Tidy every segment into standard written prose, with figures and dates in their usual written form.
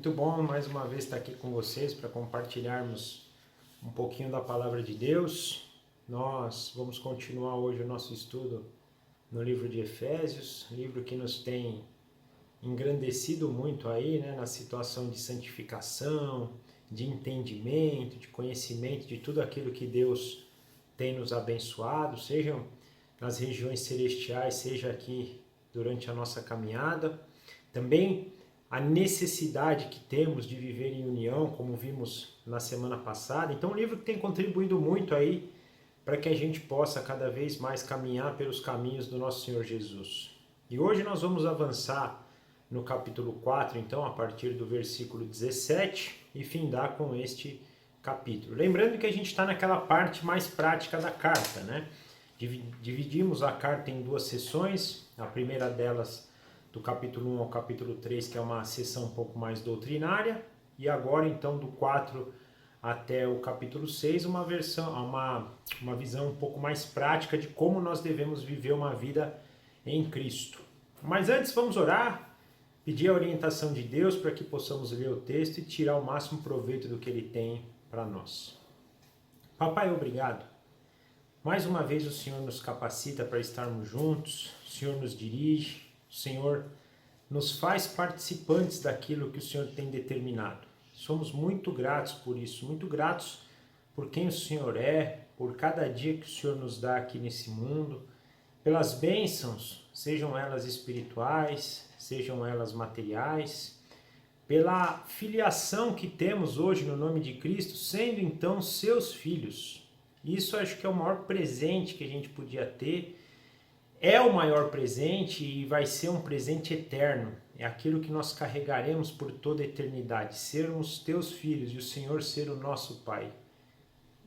Muito bom mais uma vez estar aqui com vocês para compartilharmos um pouquinho da Palavra de Deus. Nós vamos continuar hoje o nosso estudo no livro de Efésios, livro que nos tem engrandecido muito aí, né, na situação de santificação, de entendimento, de conhecimento de tudo aquilo que Deus tem nos abençoado, sejam nas regiões celestiais, seja aqui durante a nossa caminhada. Também a necessidade que temos de viver em união, como vimos na semana passada. Então, um livro que tem contribuído muito aí para que a gente possa cada vez mais caminhar pelos caminhos do nosso Senhor Jesus. E hoje nós vamos avançar no capítulo 4, então, a partir do versículo 17 e findar com este capítulo. Lembrando que a gente está naquela parte mais prática da carta, né? Dividimos a carta em duas sessões, a primeira delas do capítulo 1 ao capítulo 3, que é uma sessão um pouco mais doutrinária, e agora então do 4 até o capítulo 6, uma visão um pouco mais prática de como nós devemos viver uma vida em Cristo. Mas antes vamos orar, pedir a orientação de Deus para que possamos ler o texto e tirar o máximo proveito do que Ele tem para nós. Papai, obrigado. Mais uma vez o Senhor nos capacita para estarmos juntos, o Senhor nos dirige, o Senhor nos faz participantes daquilo que o Senhor tem determinado. Somos muito gratos por isso, muito gratos por quem o Senhor é, por cada dia que o Senhor nos dá aqui nesse mundo, pelas bênçãos, sejam elas espirituais, sejam elas materiais, pela filiação que temos hoje no nome de Cristo, sendo então seus filhos. Isso acho que é o maior presente que a gente podia ter. É o maior presente e vai ser um presente eterno. É aquilo que nós carregaremos por toda a eternidade. Sermos teus filhos e o Senhor ser o nosso Pai.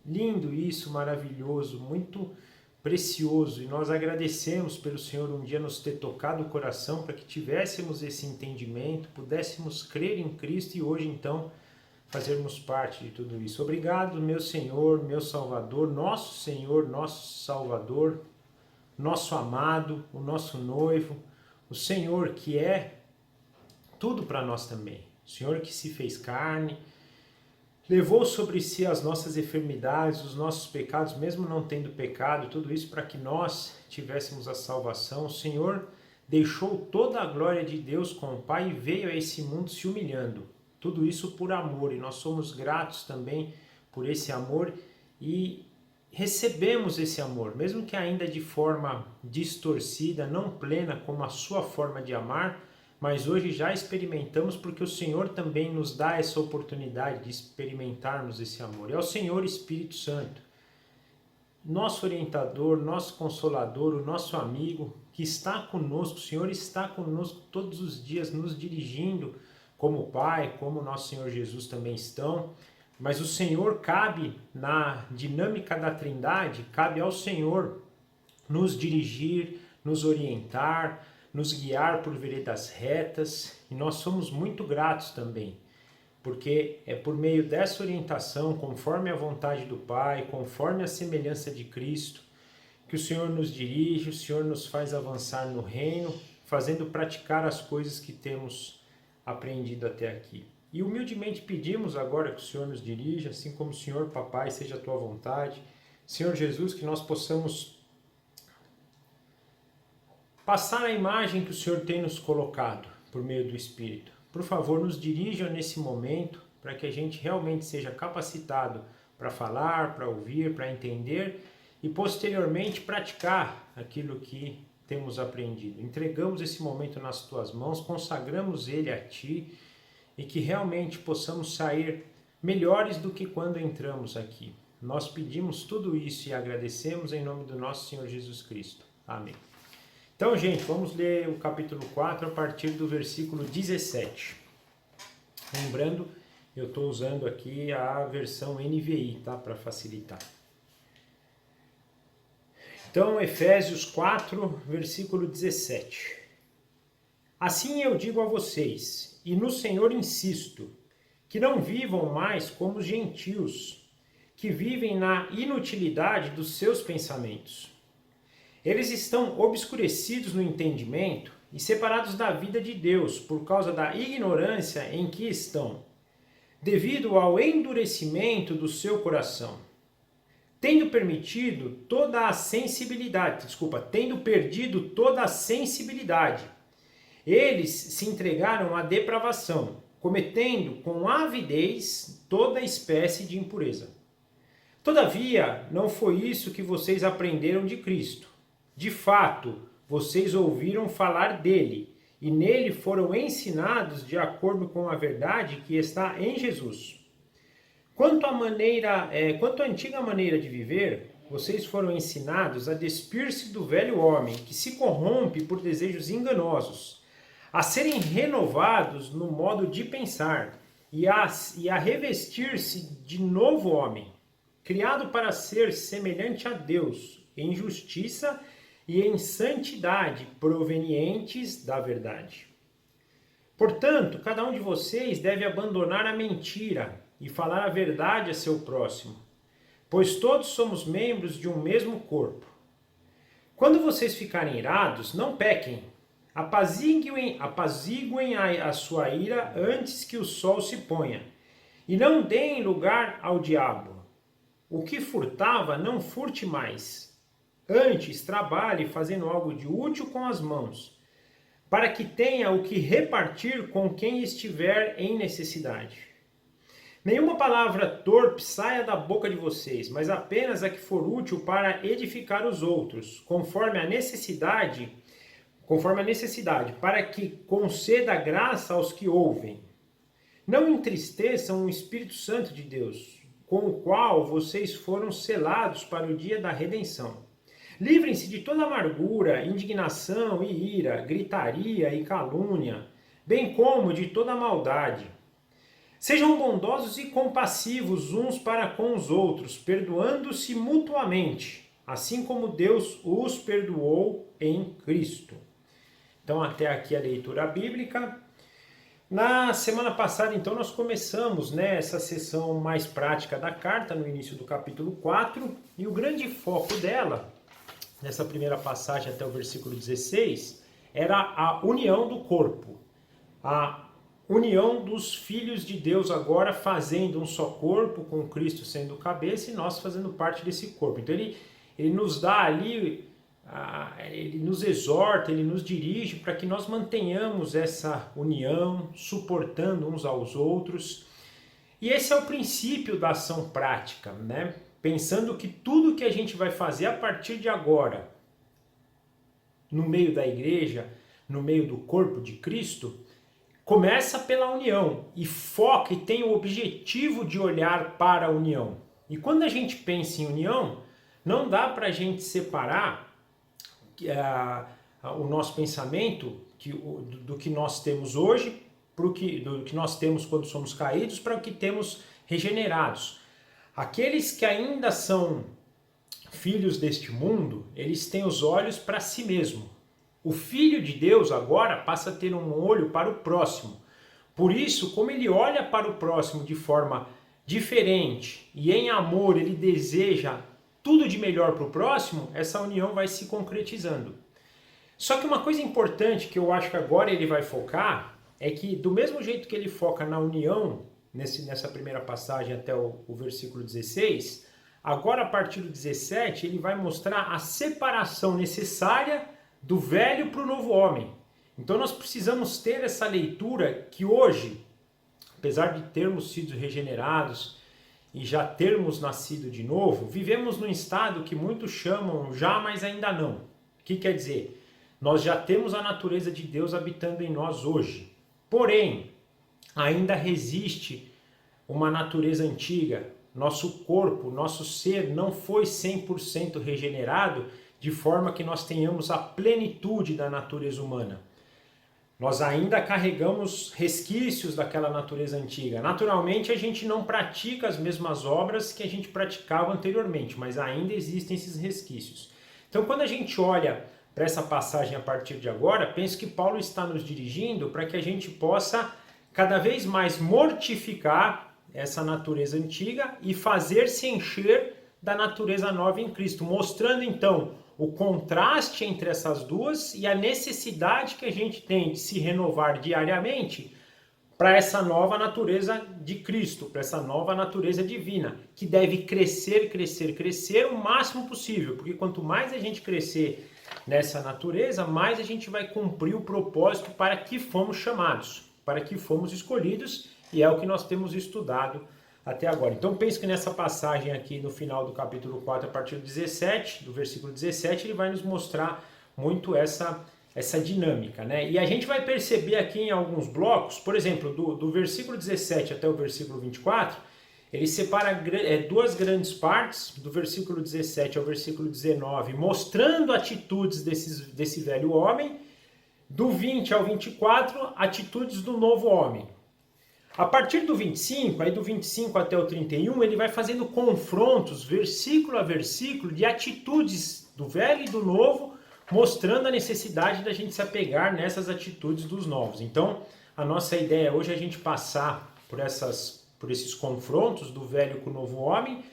Lindo isso, maravilhoso, muito precioso. E nós agradecemos pelo Senhor um dia nos ter tocado o coração para que tivéssemos esse entendimento, pudéssemos crer em Cristo e hoje então fazermos parte de tudo isso. Obrigado, meu Senhor, meu Salvador, nosso Senhor, nosso Salvador, nosso amado, o nosso noivo, o Senhor que é tudo para nós também. O Senhor que se fez carne, levou sobre si as nossas enfermidades, os nossos pecados, mesmo não tendo pecado, tudo isso para que nós tivéssemos a salvação. O Senhor deixou toda a glória de Deus com o Pai e veio a esse mundo se humilhando. Tudo isso por amor, e nós somos gratos também por esse amor e recebemos esse amor, mesmo que ainda de forma distorcida, não plena como a sua forma de amar, mas hoje já experimentamos porque o Senhor também nos dá essa oportunidade de experimentarmos esse amor. É o Senhor Espírito Santo, nosso orientador, nosso consolador, o nosso amigo, que está conosco. O Senhor está conosco todos os dias, nos dirigindo como Pai, como nosso Senhor Jesus também estão. Mas o Senhor cabe na dinâmica da Trindade, cabe ao Senhor nos dirigir, nos orientar, nos guiar por veredas retas, e nós somos muito gratos também, porque é por meio dessa orientação, conforme a vontade do Pai, conforme a semelhança de Cristo, que o Senhor nos dirige, o Senhor nos faz avançar no reino, fazendo praticar as coisas que temos aprendido até aqui. E humildemente pedimos agora que o Senhor nos dirija, assim como o Senhor, Papai, seja a Tua vontade. Senhor Jesus, que nós possamos passar a imagem que o Senhor tem nos colocado por meio do Espírito. Por favor, nos dirija nesse momento para que a gente realmente seja capacitado para falar, para ouvir, para entender e posteriormente praticar aquilo que temos aprendido. Entregamos esse momento nas Tuas mãos, consagramos ele a Ti, e que realmente possamos sair melhores do que quando entramos aqui. Nós pedimos tudo isso e agradecemos em nome do nosso Senhor Jesus Cristo. Amém. Então, gente, vamos ler o capítulo 4 a partir do versículo 17. Lembrando, eu estou usando aqui a versão NVI, tá? Para facilitar. Então, Efésios 4, versículo 17. Assim eu digo a vocês, e no Senhor insisto, que não vivam mais como os gentios, que vivem na inutilidade dos seus pensamentos. Eles estão obscurecidos no entendimento e separados da vida de Deus por causa da ignorância em que estão, devido ao endurecimento do seu coração, tendo perdido toda a sensibilidade, eles se entregaram à depravação, cometendo com avidez toda espécie de impureza. Todavia, não foi isso que vocês aprenderam de Cristo. De fato, vocês ouviram falar dele, e nele foram ensinados de acordo com a verdade que está em Jesus. Quanto à antiga maneira de viver, vocês foram ensinados a despir-se do velho homem, que se corrompe por desejos enganosos, a serem renovados no modo de pensar e a revestir-se de novo homem, criado para ser semelhante a Deus, em justiça e em santidade provenientes da verdade. Portanto, cada um de vocês deve abandonar a mentira e falar a verdade a seu próximo, pois todos somos membros de um mesmo corpo. Quando vocês ficarem irados, não pequem. Apaziguem a sua ira antes que o sol se ponha, e não deem lugar ao diabo. O que furtava, não furte mais. Antes, trabalhe fazendo algo de útil com as mãos, para que tenha o que repartir com quem estiver em necessidade. Nenhuma palavra torpe saia da boca de vocês, mas apenas a que for útil para edificar os outros, conforme a necessidade, para que conceda graça aos que ouvem. Não entristeçam o Espírito Santo de Deus, com o qual vocês foram selados para o dia da redenção. Livrem-se de toda amargura, indignação e ira, gritaria e calúnia, bem como de toda maldade. Sejam bondosos e compassivos uns para com os outros, perdoando-se mutuamente, assim como Deus os perdoou em Cristo. Então, até aqui a leitura bíblica. Na semana passada, então, nós começamos essa sessão mais prática da carta, no início do capítulo 4, e o grande foco dela, nessa primeira passagem até o versículo 16, era a união do corpo, a união dos filhos de Deus agora fazendo um só corpo, com Cristo sendo o cabeça e nós fazendo parte desse corpo. Então ele nos dá ali, ele nos exorta, ele nos dirige para que nós mantenhamos essa união, suportando uns aos outros. E esse é o princípio da ação prática, né? Pensando que tudo que a gente vai fazer a partir de agora, no meio da igreja, no meio do corpo de Cristo, começa pela união e foca e tem o objetivo de olhar para a união. E quando a gente pensa em união, não dá para a gente separar o nosso pensamento do que nós temos hoje, do que nós temos quando somos caídos, para o que temos regenerados. Aqueles que ainda são filhos deste mundo, eles têm os olhos para si mesmo. O Filho de Deus agora passa a ter um olho para o próximo. Por isso, como ele olha para o próximo de forma diferente e em amor ele deseja tudo de melhor para o próximo, essa união vai se concretizando. Só que uma coisa importante que eu acho que agora ele vai focar é que do mesmo jeito que ele foca na união, nessa primeira passagem até o versículo 16, agora a partir do 17 ele vai mostrar a separação necessária do velho para o novo homem. Então nós precisamos ter essa leitura que hoje, apesar de termos sido regenerados e já termos nascido de novo, vivemos num estado que muitos chamam já, mas ainda não. O que quer dizer? Nós já temos a natureza de Deus habitando em nós hoje. Porém, ainda resiste uma natureza antiga. Nosso corpo, nosso ser não foi 100% regenerado de forma que nós tenhamos a plenitude da natureza humana. Nós ainda carregamos resquícios daquela natureza antiga. Naturalmente, a gente não pratica as mesmas obras que a gente praticava anteriormente, mas ainda existem esses resquícios. Então, quando a gente olha para essa passagem a partir de agora, penso que Paulo está nos dirigindo para que a gente possa cada vez mais mortificar essa natureza antiga e fazer-se encher da natureza nova em Cristo, mostrando então o contraste entre essas duas e a necessidade que a gente tem de se renovar diariamente para essa nova natureza de Cristo, para essa nova natureza divina, que deve crescer, crescer, crescer o máximo possível, porque quanto mais a gente crescer nessa natureza, mais a gente vai cumprir o propósito para que fomos chamados, para que fomos escolhidos, e é o que nós temos estudado até agora. Então pense que nessa passagem aqui no final do capítulo 4, a partir do 17, do versículo 17, ele vai nos mostrar muito essa dinâmica, né? E a gente vai perceber aqui em alguns blocos, por exemplo, do versículo 17 até o versículo 24, ele separa duas grandes partes, do versículo 17 ao versículo 19, mostrando atitudes desse velho homem, do 20 ao 24, atitudes do novo homem. A partir do 25, aí do 25 até o 31, ele vai fazendo confrontos, versículo a versículo, de atitudes do velho e do novo, mostrando a necessidade da gente se apegar nessas atitudes dos novos. Então, a nossa ideia hoje é a gente passar por esses confrontos do velho com o novo homem.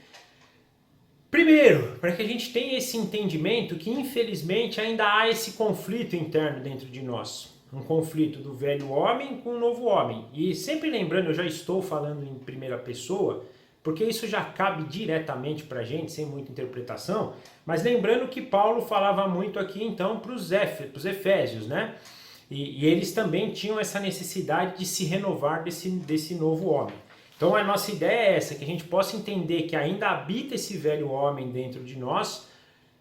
Primeiro, para que a gente tenha esse entendimento que, infelizmente, ainda há esse conflito interno dentro de nós. Um conflito do velho homem com o novo homem. E sempre lembrando, eu já estou falando em primeira pessoa, porque isso já cabe diretamente para a gente, sem muita interpretação, mas lembrando que Paulo falava muito aqui então para os Efésios, né? E eles também tinham essa necessidade de se renovar desse novo homem. Então a nossa ideia é essa, que a gente possa entender que ainda habita esse velho homem dentro de nós,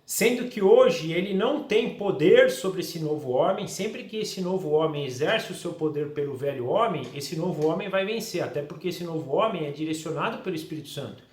sendo que hoje ele não tem poder sobre esse novo homem. Sempre que esse novo homem exerce o seu poder pelo velho homem, esse novo homem vai vencer, até porque esse novo homem é direcionado pelo Espírito Santo.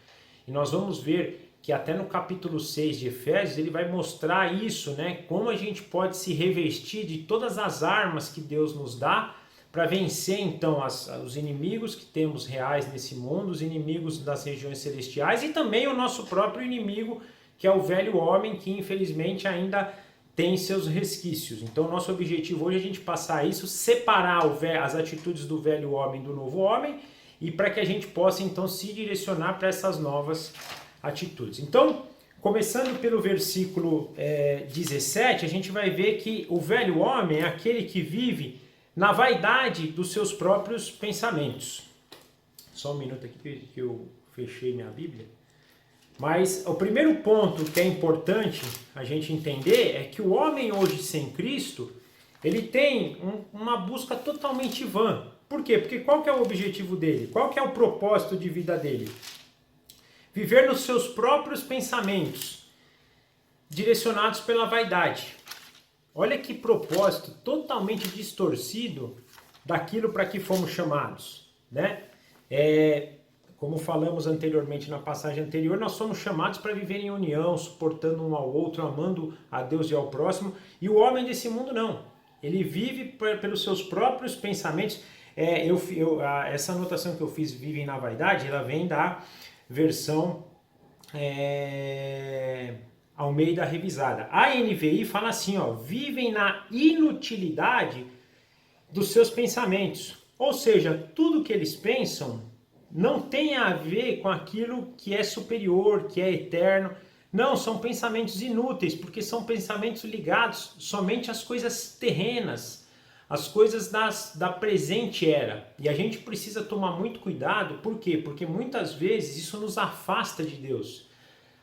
E nós vamos ver que até no capítulo 6 de Efésios ele vai mostrar isso, né? Como a gente pode se revestir de todas as armas que Deus nos dá para vencer então os inimigos que temos reais nesse mundo, os inimigos das regiões celestiais e também o nosso próprio inimigo, que é o velho homem, que infelizmente ainda tem seus resquícios. Então nosso objetivo hoje é a gente passar isso, separar as atitudes do velho homem do novo homem, e para que a gente possa então se direcionar para essas novas atitudes. Então, começando pelo versículo 17, a gente vai ver que o velho homem é aquele que vive na vaidade dos seus próprios pensamentos. Só um minuto aqui que eu fechei minha Bíblia. Mas o primeiro ponto que é importante a gente entender é que o homem hoje sem Cristo, ele tem uma busca totalmente vã. Por quê? Porque qual que é o objetivo dele? Qual que é o propósito de vida dele? Viver nos seus próprios pensamentos, direcionados pela vaidade. Olha que propósito totalmente distorcido daquilo para que fomos chamados, né? Como falamos anteriormente na passagem anterior, nós somos chamados para viver em união, suportando um ao outro, amando a Deus e ao próximo. E o homem desse mundo não. Ele vive pelos seus próprios pensamentos. Essa anotação que eu fiz, vivem na vaidade, ela vem da versão Almeida revisada. A NVI fala assim, ó, vivem na inutilidade dos seus pensamentos. Ou seja, tudo que eles pensam não tem a ver com aquilo que é superior, que é eterno. Não, são pensamentos inúteis, porque são pensamentos ligados somente às coisas terrenas, às coisas da presente era. E a gente precisa tomar muito cuidado, por quê? Porque muitas vezes isso nos afasta de Deus.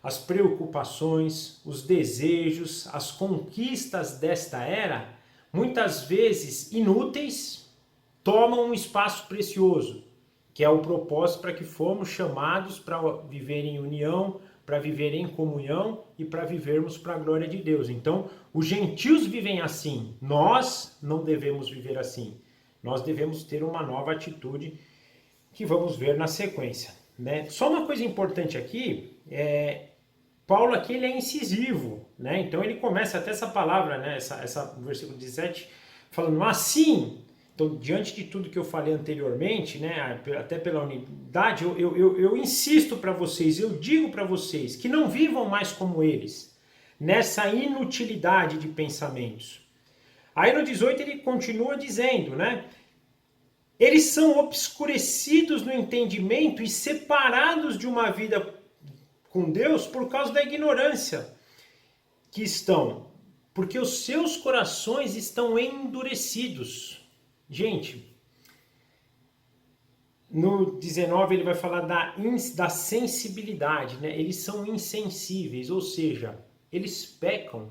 As preocupações, os desejos, as conquistas desta era, muitas vezes inúteis, tomam um espaço precioso, que é o propósito para que fomos chamados para viver em união, para viver em comunhão e para vivermos para a glória de Deus. Então, os gentios vivem assim, nós não devemos viver assim. Nós devemos ter uma nova atitude que vamos ver na sequência, né? Só uma coisa importante aqui, Paulo aqui ele é incisivo, né? Então ele começa até essa palavra, né? No versículo 17, falando assim. Então, diante de tudo que eu falei anteriormente, né, até pela unidade, eu insisto para vocês, eu digo para vocês que não vivam mais como eles, nessa inutilidade de pensamentos. Aí no 18 ele continua dizendo, né, eles são obscurecidos no entendimento e separados de uma vida com Deus por causa da ignorância que estão? Porque os seus corações estão endurecidos. Gente, no 19 ele vai falar da sensibilidade, né? Eles são insensíveis, ou seja, eles pecam.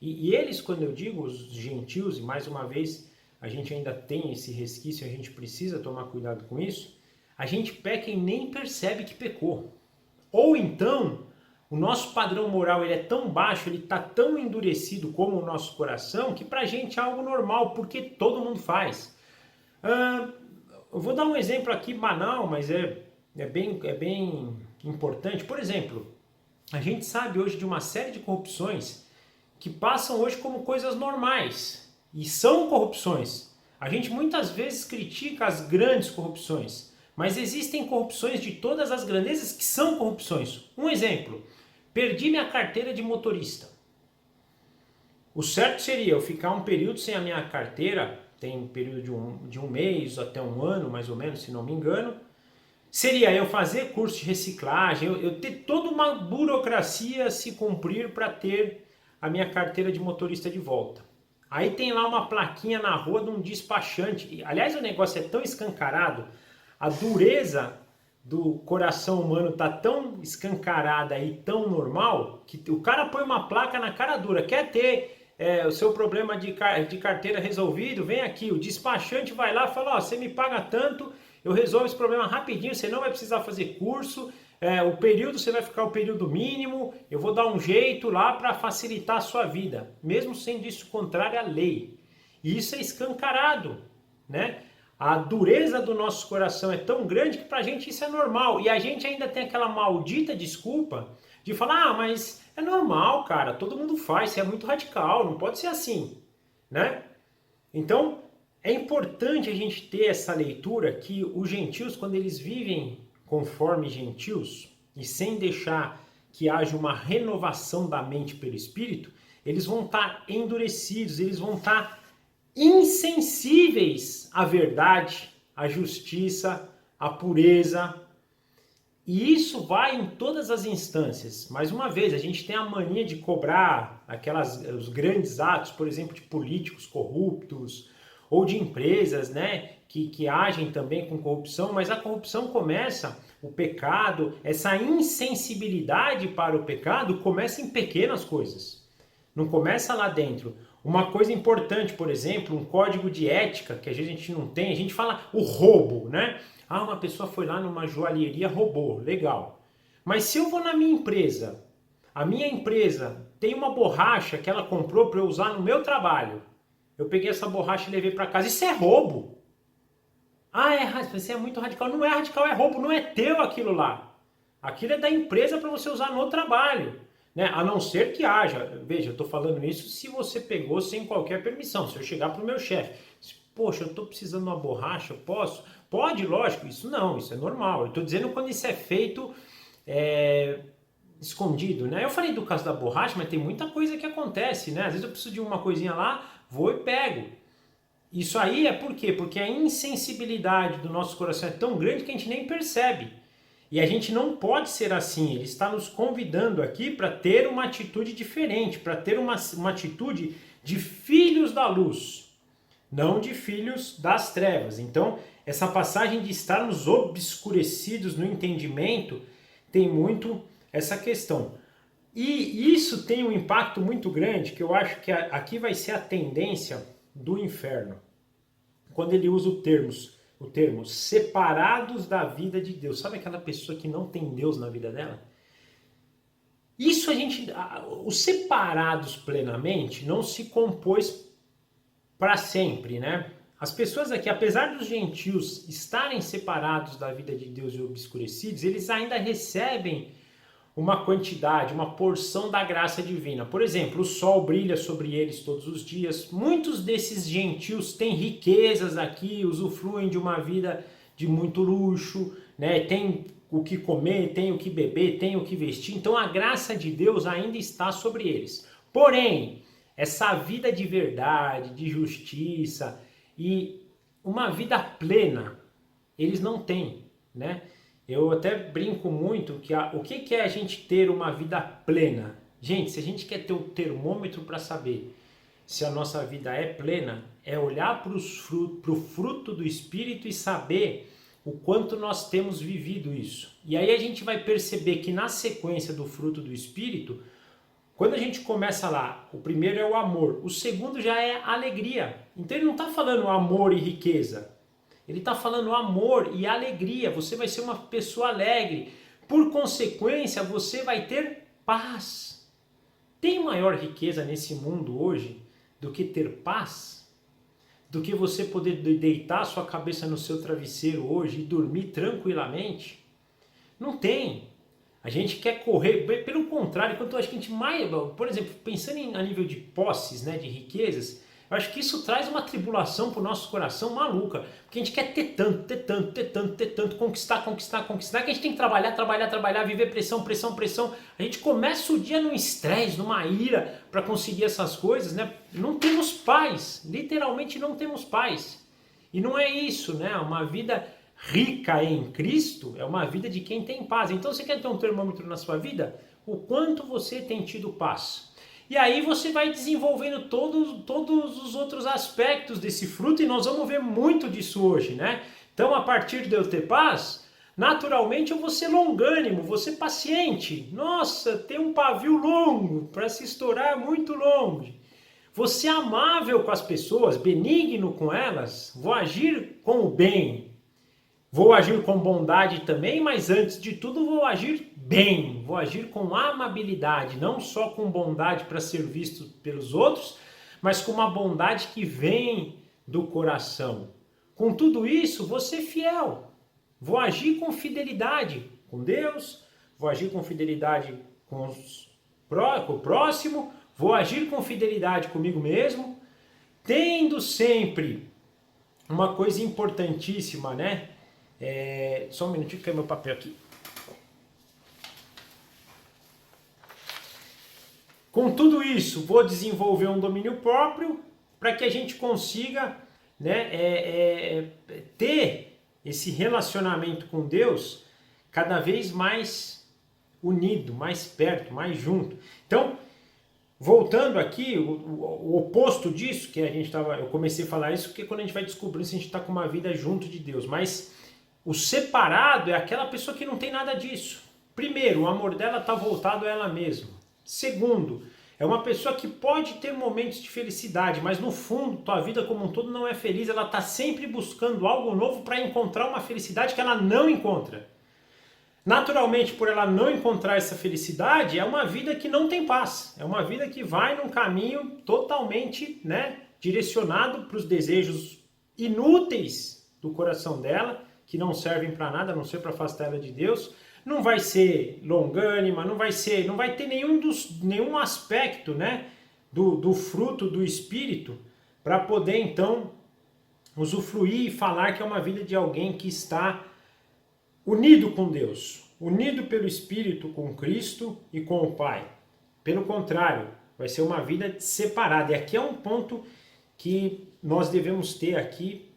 E eles, quando eu digo os gentios, e mais uma vez a gente ainda tem esse resquício, a gente precisa tomar cuidado com isso, a gente peca e nem percebe que pecou. Ou então, o nosso padrão moral ele é tão baixo, ele está tão endurecido como o nosso coração, que pra gente é algo normal, porque todo mundo faz. Eu vou dar um exemplo aqui banal, mas é bem importante. Por exemplo, a gente sabe hoje de uma série de corrupções que passam hoje como coisas normais. E são corrupções. A gente muitas vezes critica as grandes corrupções, mas existem corrupções de todas as grandezas que são corrupções. Um exemplo, perdi minha carteira de motorista. O certo seria eu ficar um período sem a minha carteira, tem um período de um mês até um ano, mais ou menos, se não me engano. Seria eu fazer curso de reciclagem, eu ter toda uma burocracia a se cumprir para ter a minha carteira de motorista de volta. Aí tem lá uma plaquinha na rua de um despachante. Aliás, o negócio é tão escancarado, a dureza do coração humano tá tão escancarada e tão normal, que o cara põe uma placa na cara dura. Quer ter o seu problema de carteira resolvido? Vem aqui. O despachante vai lá e fala, ó, você me paga tanto, eu resolvo esse problema rapidinho, você não vai precisar fazer curso, o período você vai ficar o período mínimo, eu vou dar um jeito lá para facilitar a sua vida, mesmo sendo isso contrário à lei. E isso é escancarado, né? A dureza do nosso coração é tão grande que pra gente isso é normal. E a gente ainda tem aquela maldita desculpa de falar, ah, mas é normal, cara, todo mundo faz, isso é muito radical, não pode ser assim, né? Então, é importante a gente ter essa leitura que os gentios, quando eles vivem conforme gentios e sem deixar que haja uma renovação da mente pelo Espírito, eles vão estar endurecidos, eles vão estar insensíveis à verdade, à justiça, à pureza. E isso vai em todas as instâncias. Mais uma vez, a gente tem a mania de cobrar os grandes atos, por exemplo, de políticos corruptos, ou de empresas, né, que agem também com corrupção, mas a corrupção começa, o pecado, essa insensibilidade para o pecado começa em pequenas coisas, não começa lá dentro. Uma coisa importante, por exemplo, um código de ética que às vezes a gente não tem, a gente fala o roubo, né? Ah, uma pessoa foi lá numa joalheria, roubou, legal. Mas se eu vou na minha empresa, a minha empresa tem uma borracha que ela comprou para eu usar no meu trabalho, eu peguei essa borracha e levei para casa. Isso é roubo. Ah, você é muito radical. Não é radical, é roubo. Não é teu aquilo lá. Aquilo é da empresa para você usar no trabalho. Né? A não ser que haja. Veja, eu estou falando isso se você pegou sem qualquer permissão. Se eu chegar para o meu chefe, poxa, eu estou precisando de uma borracha, posso? Pode, lógico. Isso não, isso é normal. Eu estou dizendo quando isso é feito escondido, né? Eu falei do caso da borracha, mas tem muita coisa que acontece, né? Às vezes eu preciso de uma coisinha lá, vou e pego. Isso aí é por quê? Porque a insensibilidade do nosso coração é tão grande que a gente nem percebe. E a gente não pode ser assim. Ele está nos convidando aqui para ter uma atitude diferente, para ter uma atitude de filhos da luz, não de filhos das trevas. Então, essa passagem de estarmos obscurecidos no entendimento tem muito essa questão. E isso tem um impacto muito grande, que eu acho que aqui vai ser a tendência do inferno. Quando ele usa o termo separados da vida de Deus. Sabe aquela pessoa que não tem Deus na vida dela? Isso os separados plenamente não se compôs para sempre, né? As pessoas aqui, apesar dos gentios estarem separados da vida de Deus e obscurecidos, eles ainda recebem uma quantidade, uma porção da graça divina. Por exemplo, o sol brilha sobre eles todos os dias. Muitos desses gentios têm riquezas aqui, usufruem de uma vida de muito luxo, né? Tem o que comer, tem o que beber, tem o que vestir. Então a graça de Deus ainda está sobre eles. Porém, essa vida de verdade, de justiça e uma vida plena, eles não têm, né? Eu até brinco muito que o que é a gente ter uma vida plena? Gente, se a gente quer ter o termômetro para saber se a nossa vida é plena, é olhar para o fruto do Espírito e saber o quanto nós temos vivido isso. E aí a gente vai perceber que na sequência do fruto do Espírito, quando a gente começa lá, o primeiro é o amor, o segundo já é a alegria. Então ele não está falando amor e riqueza, ele está falando amor e alegria. Você vai ser uma pessoa alegre, por consequência você vai ter paz. Tem maior riqueza nesse mundo hoje do que ter paz? Do que você poder deitar sua cabeça no seu travesseiro hoje e dormir tranquilamente? Não tem. A gente quer correr, pelo contrário, quanto acho que a gente mais, por exemplo, pensando a nível de posses, né, de riquezas, eu acho que isso traz uma tribulação para o nosso coração maluca, porque a gente quer ter tanto, ter tanto, ter tanto, ter tanto, conquistar, conquistar, conquistar, que a gente tem que trabalhar, trabalhar, trabalhar, viver pressão, pressão, pressão. A gente começa o dia num estresse, numa ira para conseguir essas coisas, né? Não temos paz, literalmente não temos paz. E não é isso, né? Uma vida rica em Cristo é uma vida de quem tem paz. Então você quer ter um termômetro na sua vida? O quanto você tem tido paz? E aí você vai desenvolvendo todos os outros aspectos desse fruto e nós vamos ver muito disso hoje, né? Então a partir de eu ter paz, naturalmente eu vou ser longânimo, vou ser paciente. Nossa, tem um pavio longo para se estourar muito longe. Vou ser amável com as pessoas, benigno com elas, vou agir com o bem. Vou agir com bondade também, mas antes de tudo vou agir bem, vou agir com amabilidade, não só com bondade para ser visto pelos outros, mas com uma bondade que vem do coração. Com tudo isso, vou ser fiel, vou agir com fidelidade com Deus, vou agir com fidelidade com o próximo, vou agir com fidelidade comigo mesmo, tendo sempre uma coisa importantíssima, né? Só um minutinho que caiu meu papel aqui. Com tudo isso, vou desenvolver um domínio próprio para que a gente consiga, né, ter esse relacionamento com Deus cada vez mais unido, mais perto, mais junto. Então, voltando aqui, o oposto disso, que eu comecei a falar isso, porque quando a gente vai descobrindo se a gente está com uma vida junto de Deus, mas o separado é aquela pessoa que não tem nada disso. Primeiro, o amor dela está voltado a ela mesma. Segundo, é uma pessoa que pode ter momentos de felicidade, mas no fundo, tua vida como um todo não é feliz. Ela está sempre buscando algo novo para encontrar uma felicidade que ela não encontra. Naturalmente, por ela não encontrar essa felicidade, é uma vida que não tem paz. É uma vida que vai num caminho totalmente, né, direcionado para os desejos inúteis do coração dela, que não servem para nada, a não ser para afastar ela de Deus. Não vai ser longânima, não vai ter nenhum aspecto, né, do fruto do Espírito para poder então usufruir e falar que é uma vida de alguém que está unido com Deus, unido pelo Espírito com Cristo e com o Pai. Pelo contrário, vai ser uma vida separada. E aqui é um ponto que nós devemos ter aqui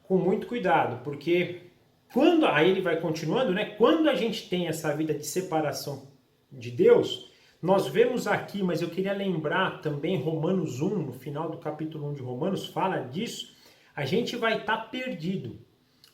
com muito cuidado, porque aí ele vai continuando, né? Quando a gente tem essa vida de separação de Deus, nós vemos aqui, mas eu queria lembrar também Romanos 1, no final do capítulo 1 de Romanos, fala disso, a gente vai estar perdido.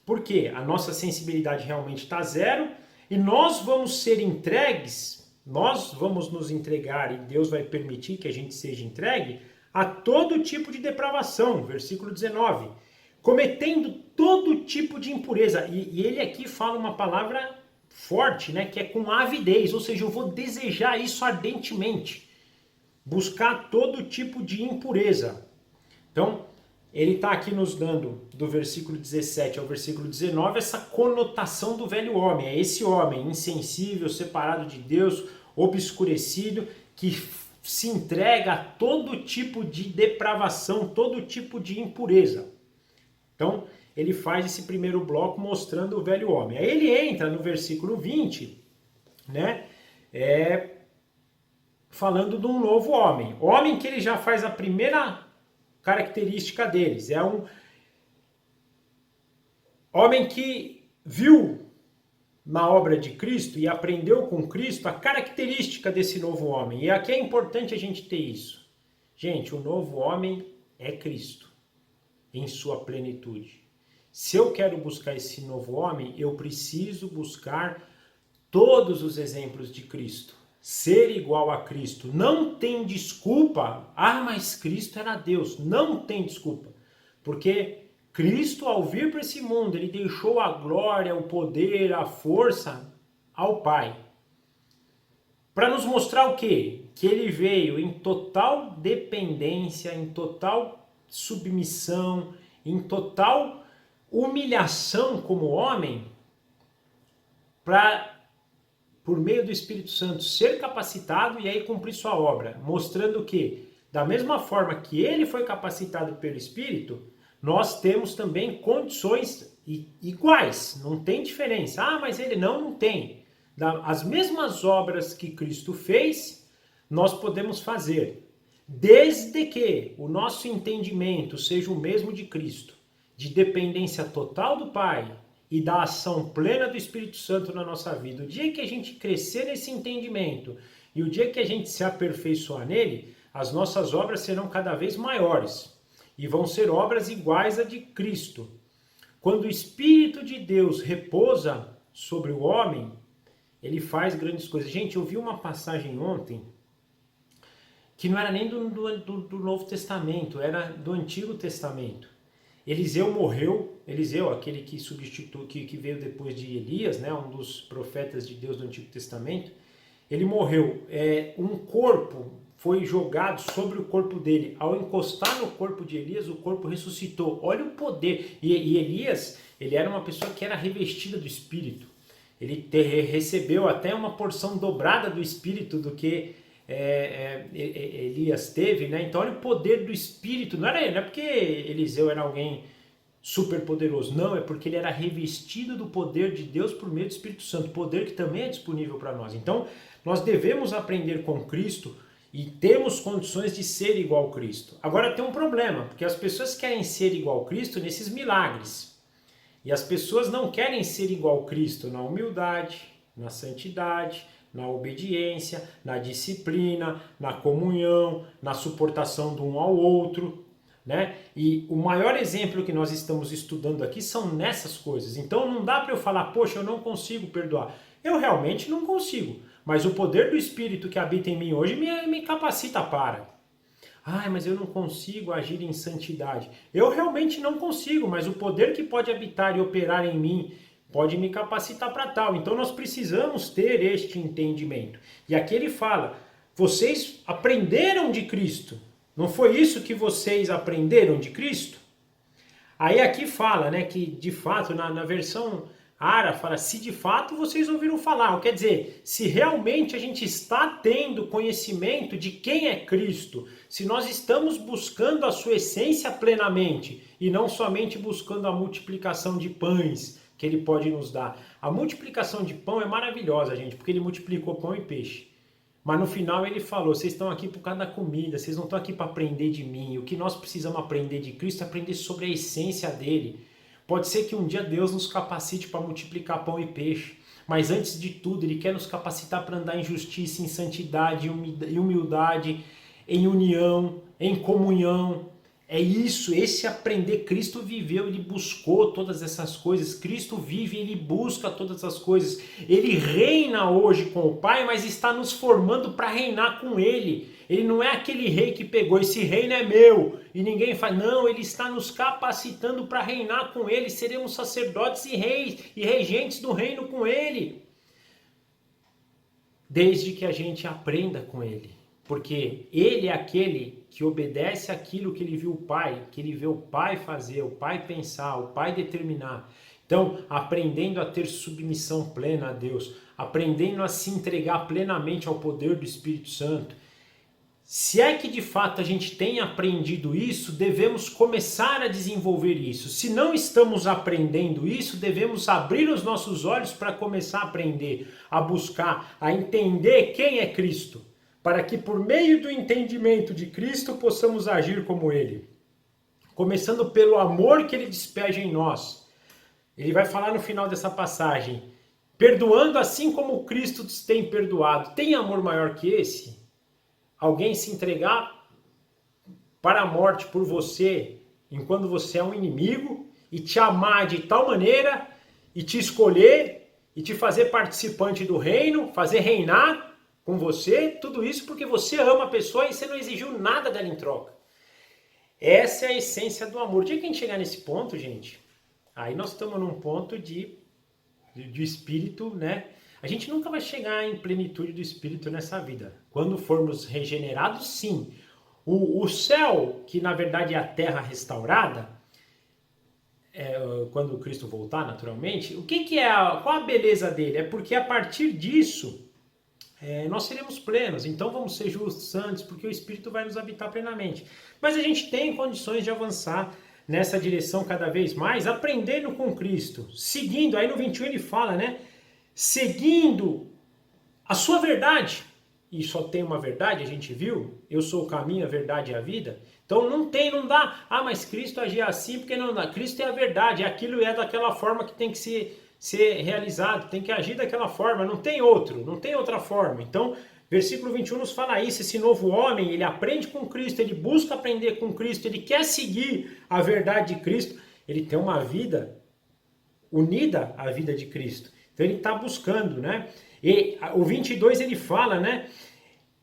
Por quê? A nossa sensibilidade realmente está zero e nós vamos ser entregues, nós vamos nos entregar e Deus vai permitir que a gente seja entregue a todo tipo de depravação, versículo 19, cometendo todo tipo de impureza. E ele aqui fala uma palavra forte, né, que é com avidez, ou seja, eu vou desejar isso ardentemente, buscar todo tipo de impureza. Então, ele está aqui nos dando, do versículo 17 ao versículo 19, essa conotação do velho homem. É esse homem insensível, separado de Deus, obscurecido, que se entrega a todo tipo de depravação, todo tipo de impureza. Então, ele faz esse primeiro bloco mostrando o velho homem. Aí ele entra no versículo 20, né, falando de um novo homem. Homem que ele já faz a primeira característica deles. É um homem que viu na obra de Cristo e aprendeu com Cristo a característica desse novo homem. E aqui é importante a gente ter isso. Gente, o novo homem é Cristo em sua plenitude. Se eu quero buscar esse novo homem, eu preciso buscar todos os exemplos de Cristo. Ser igual a Cristo. Não tem desculpa. Ah, mas Cristo era Deus. Não tem desculpa. Porque Cristo, ao vir para esse mundo, ele deixou a glória, o poder, a força ao Pai. Para nos mostrar o quê? Que ele veio em total dependência, em total submissão, em total humilhação como homem, para, por meio do Espírito Santo, ser capacitado e aí cumprir sua obra. Mostrando que, da mesma forma que ele foi capacitado pelo Espírito, nós temos também condições iguais, não tem diferença. Ah, mas ele não tem. As mesmas obras que Cristo fez, nós podemos fazer, desde que o nosso entendimento seja o mesmo de Cristo, de dependência total do Pai e da ação plena do Espírito Santo na nossa vida. O dia que a gente crescer nesse entendimento e o dia que a gente se aperfeiçoar nele, as nossas obras serão cada vez maiores. E vão ser obras iguais à de Cristo. Quando o Espírito de Deus repousa sobre o homem, ele faz grandes coisas. Gente, eu vi uma passagem ontem que não era nem do Novo Testamento, era do Antigo Testamento. Eliseu morreu, Eliseu, aquele que substituiu, que veio depois de Elias, né, um dos profetas de Deus do Antigo Testamento, ele morreu. Um corpo foi jogado sobre o corpo dele. Ao encostar no corpo de Elias, o corpo ressuscitou. Olha o poder. E Elias, ele era uma pessoa que era revestida do Espírito. Ele recebeu até uma porção dobrada do Espírito do que Elias teve, né? Então olha o poder do Espírito. Não é porque Eliseu era alguém super poderoso. Não, é porque ele era revestido do poder de Deus por meio do Espírito Santo. Poder que também é disponível para nós. Então nós devemos aprender com Cristo e temos condições de ser igual a Cristo. Agora tem um problema, porque as pessoas querem ser igual a Cristo nesses milagres. E as pessoas não querem ser igual a Cristo na humildade, na santidade, na obediência, na disciplina, na comunhão, na suportação de um ao outro, né? E o maior exemplo que nós estamos estudando aqui são nessas coisas. Então não dá para eu falar, poxa, eu não consigo perdoar. Eu realmente não consigo. Mas o poder do Espírito que habita em mim hoje me capacita para. Ah, mas eu não consigo agir em santidade. Eu realmente não consigo, mas o poder que pode habitar e operar em mim pode me capacitar para tal. Então nós precisamos ter este entendimento. E aqui ele fala, vocês aprenderam de Cristo. Não foi isso que vocês aprenderam de Cristo? Aí aqui fala, né, que de fato, na versão Ara fala, se de fato vocês ouviram falar. Quer dizer, se realmente a gente está tendo conhecimento de quem é Cristo, se nós estamos buscando a sua essência plenamente e não somente buscando a multiplicação de pães que ele pode nos dar. A multiplicação de pão é maravilhosa, gente, porque ele multiplicou pão e peixe. Mas no final ele falou, vocês estão aqui por causa da comida, vocês não estão aqui para aprender de mim. O que nós precisamos aprender de Cristo é aprender sobre a essência dele. Pode ser que um dia Deus nos capacite para multiplicar pão e peixe, mas antes de tudo Ele quer nos capacitar para andar em justiça, em santidade, em humildade, em união, em comunhão. É isso, esse aprender. Cristo viveu, Ele buscou todas essas coisas. Cristo vive, Ele busca todas essas coisas. Ele reina hoje com o Pai, mas está nos formando para reinar com Ele. Ele não é aquele rei que pegou, esse reino é meu, e ninguém faz. Não, ele está nos capacitando para reinar com ele, seremos sacerdotes e reis e regentes do reino com ele. Desde que a gente aprenda com ele. Porque ele é aquele que obedece aquilo que ele viu o Pai, que ele vê o Pai fazer, o Pai pensar, o Pai determinar. Então, aprendendo a ter submissão plena a Deus, aprendendo a se entregar plenamente ao poder do Espírito Santo. Se é que de fato a gente tem aprendido isso, devemos começar a desenvolver isso. Se não estamos aprendendo isso, devemos abrir os nossos olhos para começar a aprender, a buscar, a entender quem é Cristo, para que por meio do entendimento de Cristo possamos agir como Ele. Começando pelo amor que Ele despeja em nós. Ele vai falar no final dessa passagem, perdoando assim como Cristo te tem perdoado. Tem amor maior que esse? Alguém se entregar para a morte por você, enquanto você é um inimigo, e te amar de tal maneira, e te escolher, e te fazer participante do reino, fazer reinar com você, tudo isso porque você ama a pessoa e você não exigiu nada dela em troca. Essa é a essência do amor. O dia que a gente chegar nesse ponto, gente, aí nós estamos num ponto de espírito, né? A gente nunca vai chegar em plenitude do espírito nessa vida. Quando formos regenerados, sim. O céu, que na verdade é a terra restaurada, quando Cristo voltar, naturalmente, qual a beleza dele? É porque a partir disso, nós seremos plenos. Então vamos ser justos, santos, porque o Espírito vai nos habitar plenamente. Mas a gente tem condições de avançar nessa direção cada vez mais, aprendendo com Cristo, seguindo. Aí no 21 ele fala, né? Seguindo a sua verdade. E só tem uma verdade, a gente viu. Eu sou o caminho, a verdade e a vida. Então não dá. Ah, mas Cristo agia assim porque não dá. Cristo é a verdade, aquilo é daquela forma que tem que ser realizado, tem que agir daquela forma, não tem outra forma. Então, versículo 21 nos fala isso, esse novo homem, ele aprende com Cristo, ele busca aprender com Cristo, ele quer seguir a verdade de Cristo, ele tem uma vida unida à vida de Cristo. Então ele está buscando, né? E o 22 ele fala, né?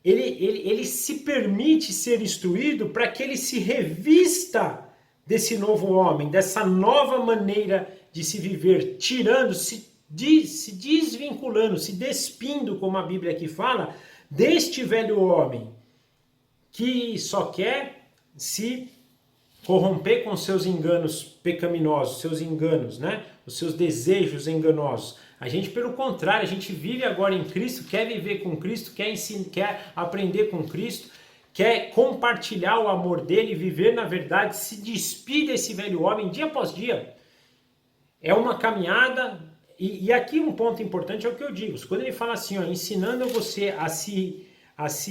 Ele se permite ser instruído para que ele se revista desse novo homem, dessa nova maneira de se viver, tirando, se desvinculando, se despindo, como a Bíblia aqui fala, deste velho homem que só quer se corromper com seus enganos pecaminosos, seus enganos, né? Os seus desejos enganosos. A gente, pelo contrário, a gente vive agora em Cristo, quer viver com Cristo, quer aprender com Cristo, quer compartilhar o amor dele, viver na verdade, se despir desse velho homem dia após dia. É uma caminhada, e aqui um ponto importante é o que eu digo. Quando ele fala assim, ó, ensinando você a se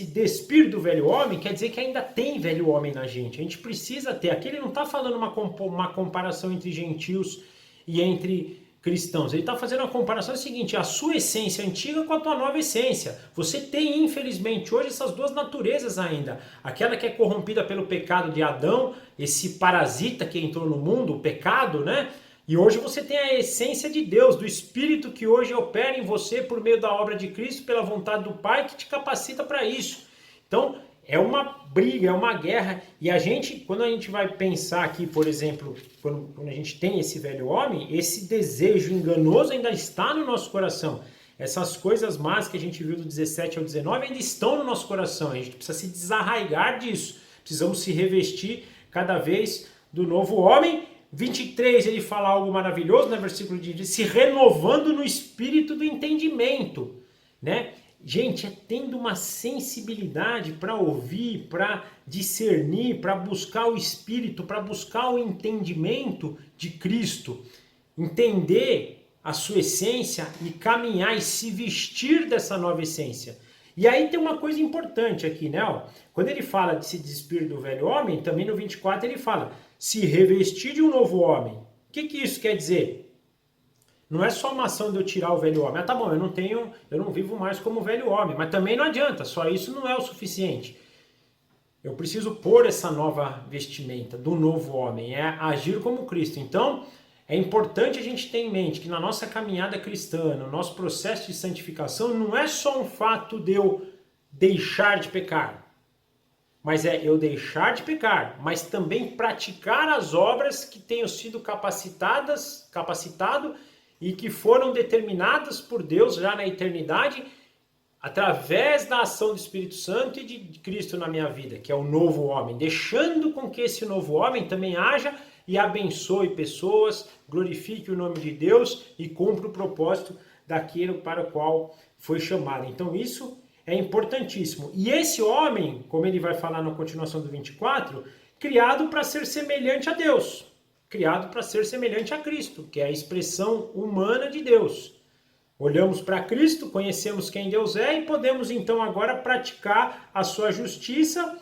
despir do velho homem, quer dizer que ainda tem velho homem na gente. A gente precisa ter. Aqui ele não está falando uma comparação entre gentios e entre cristãos. Ele está fazendo uma comparação seguinte, a sua essência antiga com a tua nova essência. Você tem, infelizmente, hoje essas duas naturezas ainda. Aquela que é corrompida pelo pecado de Adão, esse parasita que entrou no mundo, o pecado, né? E hoje você tem a essência de Deus, do Espírito que hoje opera em você por meio da obra de Cristo, pela vontade do Pai, que te capacita para isso. Então, é uma briga, é uma guerra. E a gente, quando a gente vai pensar aqui, por exemplo, quando a gente tem esse velho homem, esse desejo enganoso ainda está no nosso coração. Essas coisas más que a gente viu do 17 ao 19 ainda estão no nosso coração. A gente precisa se desarraigar disso. Precisamos se revestir cada vez do novo homem. 23 ele fala algo maravilhoso, né? Versículo de se renovando no espírito do entendimento, né? Gente, é tendo uma sensibilidade para ouvir, para discernir, para buscar o espírito, para buscar o entendimento de Cristo, entender a sua essência e caminhar e se vestir dessa nova essência. E aí tem uma coisa importante aqui, né? Ó, quando ele fala de se despir do velho homem, também no 24 ele fala se revestir de um novo homem. O que isso quer dizer? Não é só uma ação de eu tirar o velho homem. Ah, tá bom, eu não vivo mais como velho homem, mas também não adianta, só isso não é o suficiente. Eu preciso pôr essa nova vestimenta do novo homem, é agir como Cristo. Então, é importante a gente ter em mente que na nossa caminhada cristã, no nosso processo de santificação, não é só um fato de eu deixar de pecar, mas é eu deixar de pecar, mas também praticar as obras que tenham sido capacitado e que foram determinadas por Deus já na eternidade, através da ação do Espírito Santo e de Cristo na minha vida, que é o novo homem, deixando com que esse novo homem também haja e abençoe pessoas, glorifique o nome de Deus e cumpra o propósito daquilo para o qual foi chamado. Então isso é importantíssimo. E esse homem, como ele vai falar na continuação do 24, criado para ser semelhante a Deus, criado para ser semelhante a Cristo, que é a expressão humana de Deus. Olhamos para Cristo, conhecemos quem Deus é e podemos então agora praticar a sua justiça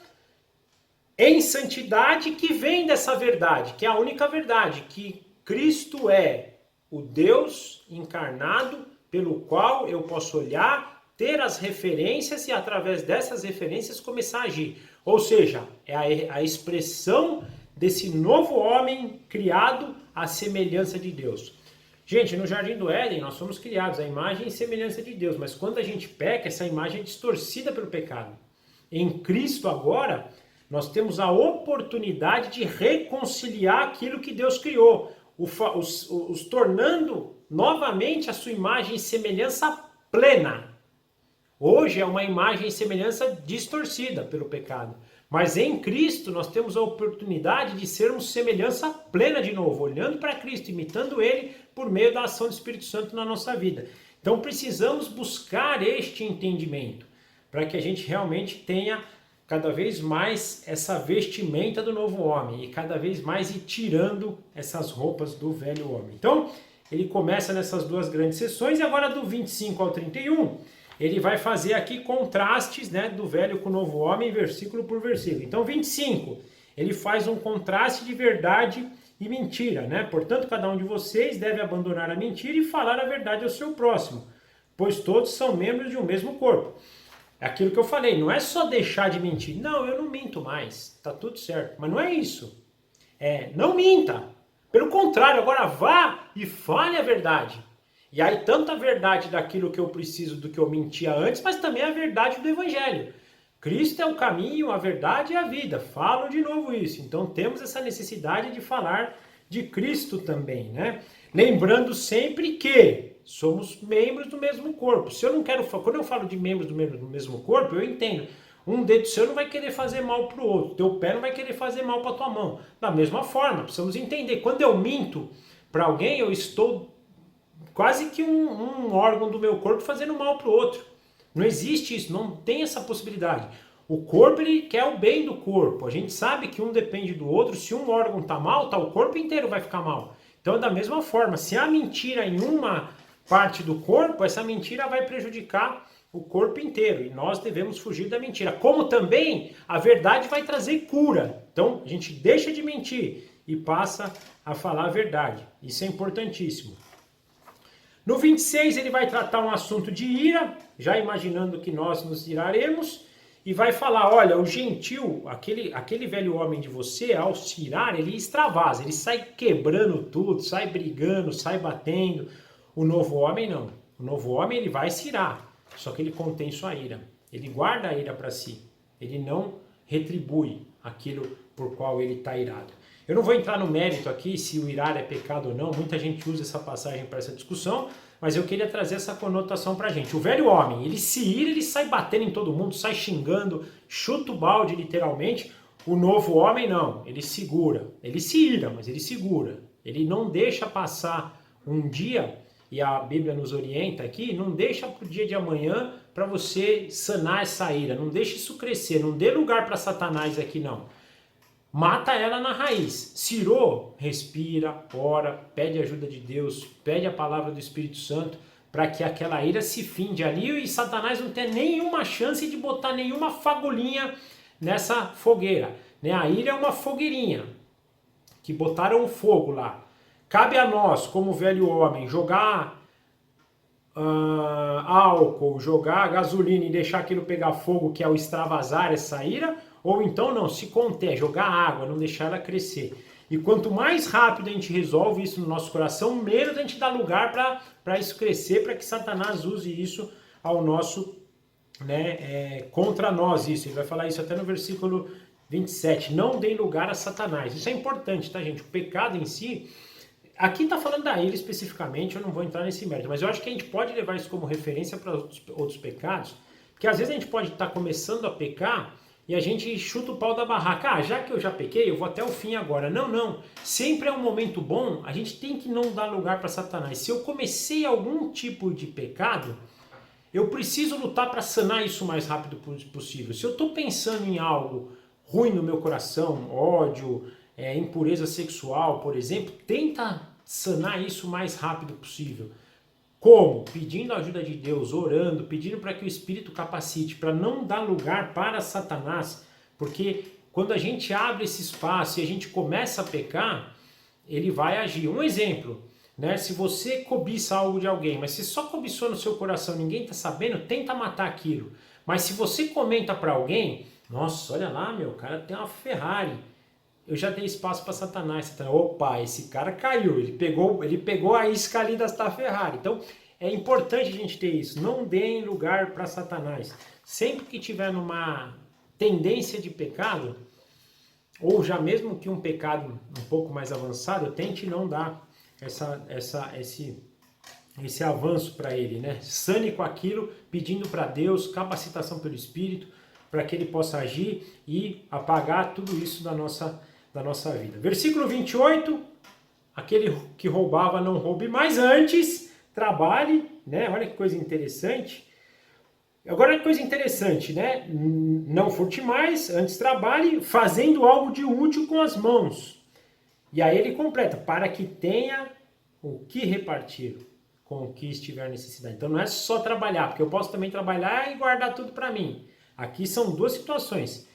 em santidade que vem dessa verdade, que é a única verdade, que Cristo é o Deus encarnado, pelo qual eu posso olhar, ter as referências e através dessas referências começar a agir. Ou seja, é a expressão desse novo homem criado à semelhança de Deus. Gente, no Jardim do Éden nós somos criados à imagem e semelhança de Deus, mas quando a gente peca, essa imagem é distorcida pelo pecado. Em Cristo agora, nós temos a oportunidade de reconciliar aquilo que Deus criou, os tornando novamente a sua imagem e semelhança plena. Hoje é uma imagem e semelhança distorcida pelo pecado. Mas em Cristo nós temos a oportunidade de sermos semelhança plena de novo, olhando para Cristo, imitando Ele por meio da ação do Espírito Santo na nossa vida. Então precisamos buscar este entendimento, para que a gente realmente tenha cada vez mais essa vestimenta do novo homem, e cada vez mais ir tirando essas roupas do velho homem. Então, ele começa nessas duas grandes sessões, e agora do 25 ao 31, ele vai fazer aqui contrastes, né, do velho com o novo homem, versículo por versículo. Então, 25, ele faz um contraste de verdade e mentira, né? Portanto, cada um de vocês deve abandonar a mentira e falar a verdade ao seu próximo, pois todos são membros de um mesmo corpo. É aquilo que eu falei, não é só deixar de mentir. Não, eu não minto mais, tá tudo certo. Mas não é isso. Não minta. Pelo contrário, agora vá e fale a verdade. E aí, tanto a verdade daquilo que eu preciso do que eu mentia antes, mas também a verdade do Evangelho. Cristo é o caminho, a verdade e a vida. Falo de novo isso. Então, temos essa necessidade de falar de Cristo também, né? Lembrando sempre que somos membros do mesmo corpo. Se eu não quero, quando eu falo de membros do mesmo corpo, eu entendo. Um dedo seu não vai querer fazer mal para o outro, teu pé não vai querer fazer mal para tua mão. Da mesma forma, precisamos entender. Quando eu minto para alguém, eu estou quase que um órgão do meu corpo fazendo mal para o outro. Não existe isso, não tem essa possibilidade. O corpo, ele quer o bem do corpo. A gente sabe que um depende do outro. Se um órgão está mal, o corpo inteiro vai ficar mal. Então, da mesma forma, se há mentira em uma parte do corpo, essa mentira vai prejudicar o corpo inteiro. E nós devemos fugir da mentira. Como também a verdade vai trazer cura. Então, a gente deixa de mentir e passa a falar a verdade. Isso é importantíssimo. No 26, ele vai tratar um assunto de ira, já imaginando que nós nos iraremos, e vai falar, olha, o gentil, aquele velho homem de você, ao se irar, ele extravasa, ele sai quebrando tudo, sai brigando, sai batendo. O novo homem não. O novo homem, ele vai se irar, só que ele contém sua ira. Ele guarda a ira para si. Ele não retribui aquilo por qual ele está irado. Eu não vou entrar no mérito aqui se o irar é pecado ou não, muita gente usa essa passagem para essa discussão, mas eu queria trazer essa conotação para a gente. O velho homem, ele se ira, ele sai batendo em todo mundo, sai xingando, chuta o balde literalmente. O novo homem não, ele segura, ele se ira, mas ele segura. Ele não deixa passar um dia, e a Bíblia nos orienta aqui, não deixa para o dia de amanhã para você sanar essa ira, não deixa isso crescer, não dê lugar para Satanás aqui não. Mata ela na raiz. Cirou, respira, ora, pede ajuda de Deus, pede a palavra do Espírito Santo para que aquela ira se finde ali e Satanás não tenha nenhuma chance de botar nenhuma fagulhinha nessa fogueira. Né? A ira é uma fogueirinha que botaram fogo lá. Cabe a nós, como velho homem, jogar álcool, jogar gasolina e deixar aquilo pegar fogo, que é o extravasar essa ira, ou então não, se conter, jogar água, não deixar ela crescer. E quanto mais rápido a gente resolve isso no nosso coração, menos a gente dá lugar para isso crescer, para que Satanás use isso ao nosso, né, contra nós isso. Ele vai falar isso até no versículo 27. Não deem lugar a Satanás. Isso é importante, tá, gente? O pecado em si, aqui está falando da ira especificamente, eu não vou entrar nesse mérito, mas eu acho que a gente pode levar isso como referência para outros pecados, porque às vezes a gente pode estar começando a pecar e a gente chuta o pau da barraca. Já que eu já pequei, eu vou até o fim agora. Não. Sempre é um momento bom, a gente tem que não dar lugar para Satanás. Se eu comecei algum tipo de pecado, eu preciso lutar para sanar isso o mais rápido possível. Se eu estou pensando em algo ruim no meu coração, ódio, impureza sexual, por exemplo, tenta sanar isso o mais rápido possível. Como? Pedindo a ajuda de Deus, orando, pedindo para que o Espírito capacite, para não dar lugar para Satanás, porque quando a gente abre esse espaço e a gente começa a pecar, ele vai agir. Um exemplo, né? Se você cobiça algo de alguém, mas se só cobiçou no seu coração, ninguém está sabendo, tenta matar aquilo. Mas se você comenta para alguém, nossa, olha lá, meu, o cara tem uma Ferrari. Eu já dei espaço para Satanás. Opa, esse cara caiu, ele pegou a isca ali da Ferrari. Então, é importante a gente ter isso. Não deem lugar para Satanás. Sempre que tiver numa tendência de pecado, ou já mesmo que um pecado um pouco mais avançado, tente não dar esse avanço para ele, né? Sane com aquilo, pedindo para Deus capacitação pelo Espírito, para que ele possa agir e apagar tudo isso da nossa vida. Versículo 28, aquele que roubava não roube mais, antes trabalhe, né? Olha que coisa interessante. Agora que coisa interessante, né? Não furte mais, antes trabalhe, fazendo algo de útil com as mãos. E aí ele completa, para que tenha o que repartir com o que estiver necessidade. Então não é só trabalhar, porque eu posso também trabalhar e guardar tudo para mim. Aqui são duas situações.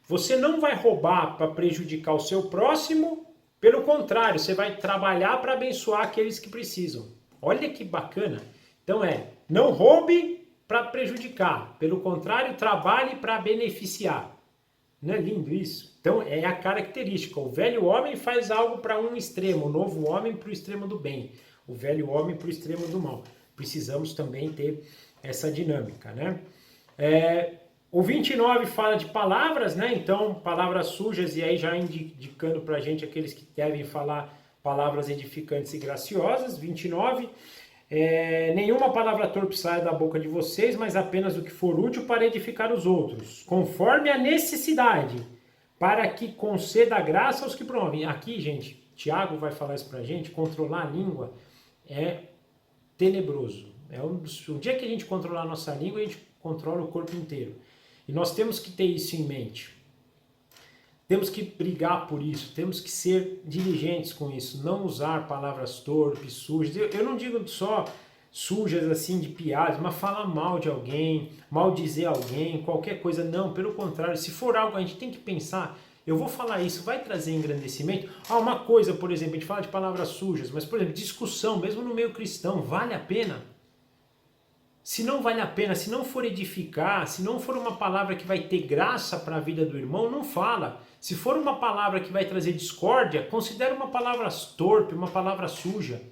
Você não vai roubar para prejudicar o seu próximo, pelo contrário, você vai trabalhar para abençoar aqueles que precisam. Olha que bacana. Então não roube para prejudicar, pelo contrário, trabalhe para beneficiar. Não é lindo isso? Então é a característica. O velho homem faz algo para um extremo, o novo homem para o extremo do bem, o velho homem para o extremo do mal. Precisamos também ter essa dinâmica, né? O 29 fala de palavras, né? Então, palavras sujas, e aí já indicando para a gente aqueles que devem falar palavras edificantes e graciosas. 29, nenhuma palavra torpe saia da boca de vocês, mas apenas o que for útil para edificar os outros, conforme a necessidade, para que conceda graça aos que promovem. Aqui, gente, Tiago vai falar isso para a gente, controlar a língua é tenebroso. O dia que a gente controlar a nossa língua, a gente controla o corpo inteiro. E nós temos que ter isso em mente. Temos que brigar por isso, temos que ser diligentes com isso, não usar palavras torpes, sujas. Eu não digo só sujas assim de piadas, mas falar mal de alguém, maldizer alguém, qualquer coisa. Não, pelo contrário, se for algo a gente tem que pensar, eu vou falar isso, vai trazer engrandecimento? Uma coisa, por exemplo, a gente fala de palavras sujas, mas, por exemplo, discussão, mesmo no meio cristão, vale a pena? Se não vale a pena, se não for edificar, se não for uma palavra que vai ter graça para a vida do irmão, não fala. Se for uma palavra que vai trazer discórdia, considere uma palavra torpe, uma palavra suja.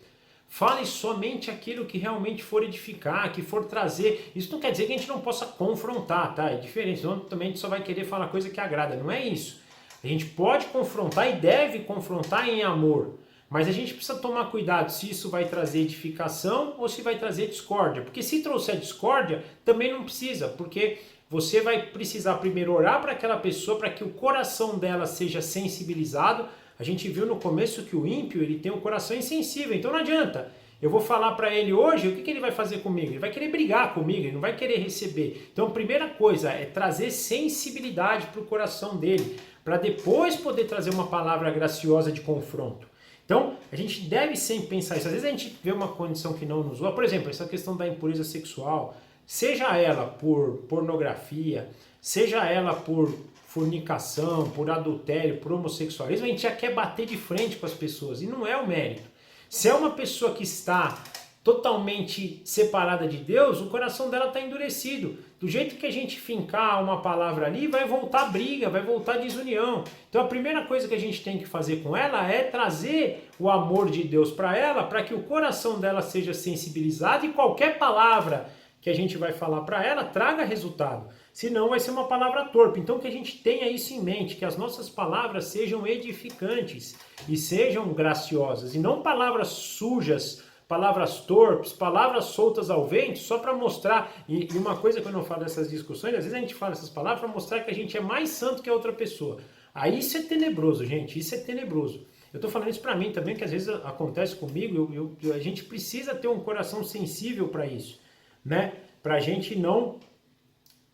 Fale somente aquilo que realmente for edificar, que for trazer. Isso não quer dizer que a gente não possa confrontar, tá? É diferente, senão também a gente só vai querer falar coisa que agrada. Não é isso. A gente pode confrontar e deve confrontar em amor. Mas a gente precisa tomar cuidado se isso vai trazer edificação ou se vai trazer discórdia. Porque se trouxer discórdia, também não precisa, porque você vai precisar primeiro orar para aquela pessoa, para que o coração dela seja sensibilizado. A gente viu no começo que o ímpio ele tem um coração insensível, então não adianta. Eu vou falar para ele hoje, o que ele vai fazer comigo? Ele vai querer brigar comigo, ele não vai querer receber. Então a primeira coisa é trazer sensibilidade para o coração dele, para depois poder trazer uma palavra graciosa de confronto. Então, a gente deve sempre pensar isso. Às vezes a gente vê uma condição que não nos zoa. Por exemplo, essa questão da impureza sexual, seja ela por pornografia, seja ela por fornicação, por adultério, por homossexualismo, a gente já quer bater de frente com as pessoas. E não é o mérito. Se é uma pessoa que está totalmente separada de Deus, o coração dela está endurecido. Do jeito que a gente fincar uma palavra ali, vai voltar briga, vai voltar desunião. Então a primeira coisa que a gente tem que fazer com ela é trazer o amor de Deus para ela, para que o coração dela seja sensibilizado e qualquer palavra que a gente vai falar para ela traga resultado. Senão vai ser uma palavra torpe. Então que a gente tenha isso em mente, que as nossas palavras sejam edificantes e sejam graciosas, e não palavras sujas, palavras torpes, palavras soltas ao vento, só para mostrar, e uma coisa que eu não falo dessas discussões, às vezes a gente fala essas palavras para mostrar que a gente é mais santo que a outra pessoa. Aí isso é tenebroso, gente, isso é tenebroso. Eu estou falando isso para mim também, que às vezes acontece comigo, a gente precisa ter um coração sensível para isso, né? Para a gente não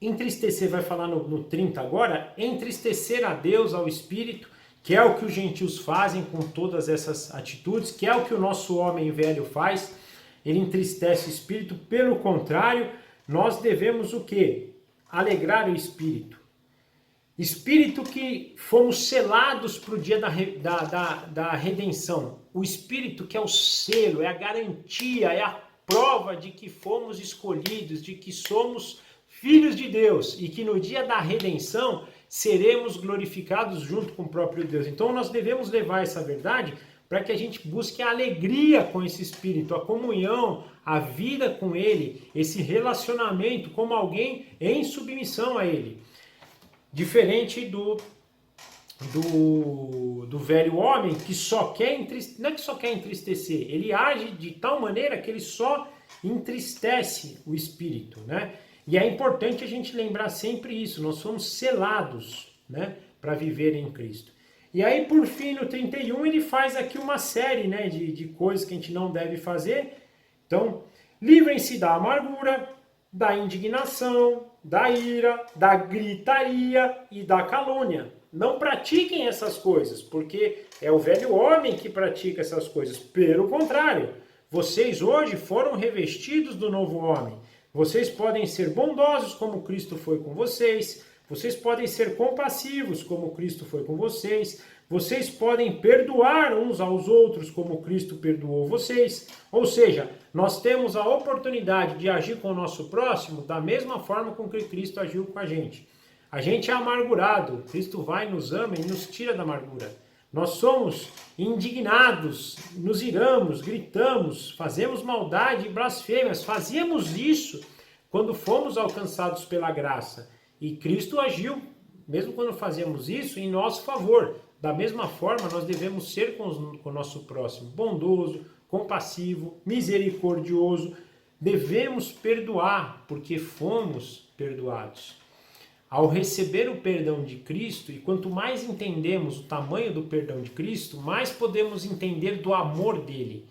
entristecer, vai falar no 30 agora, entristecer a Deus, ao Espírito, que é o que os gentios fazem com todas essas atitudes, que é o que o nosso homem velho faz, ele entristece o Espírito. Pelo contrário, nós devemos o quê? Alegrar o Espírito. Espírito que fomos selados para o dia da redenção. O Espírito que é o selo, é a garantia, é a prova de que fomos escolhidos, de que somos filhos de Deus e que no dia da redenção seremos glorificados junto com o próprio Deus. Então nós devemos levar essa verdade para que a gente busque a alegria com esse Espírito, a comunhão, a vida com Ele, esse relacionamento como alguém em submissão a Ele. Diferente do velho homem que só quer entristecer, não é que só quer entristecer, ele age de tal maneira que ele só entristece o Espírito, né? E é importante a gente lembrar sempre isso, nós somos selados, né, para viver em Cristo. E aí, por fim, no 31, ele faz aqui uma série, né, de coisas que a gente não deve fazer. Então, livrem-se da amargura, da indignação, da ira, da gritaria e da calúnia. Não pratiquem essas coisas, porque é o velho homem que pratica essas coisas. Pelo contrário, vocês hoje foram revestidos do novo homem. Vocês podem ser bondosos como Cristo foi com vocês. Vocês podem ser compassivos como Cristo foi com vocês. Vocês podem perdoar uns aos outros como Cristo perdoou vocês. Ou seja, nós temos a oportunidade de agir com o nosso próximo da mesma forma com que Cristo agiu com a gente. A gente é amargurado, Cristo vai, nos ama e nos tira da amargura. Nós somos indignados, nos iramos, gritamos, fazemos maldade e blasfêmias. Fazíamos isso quando fomos alcançados pela graça. E Cristo agiu, mesmo quando fazíamos isso, em nosso favor. Da mesma forma, nós devemos ser com o nosso próximo, bondoso, compassivo, misericordioso. Devemos perdoar, porque fomos perdoados. Ao receber o perdão de Cristo, e quanto mais entendemos o tamanho do perdão de Cristo, mais podemos entender do amor dele.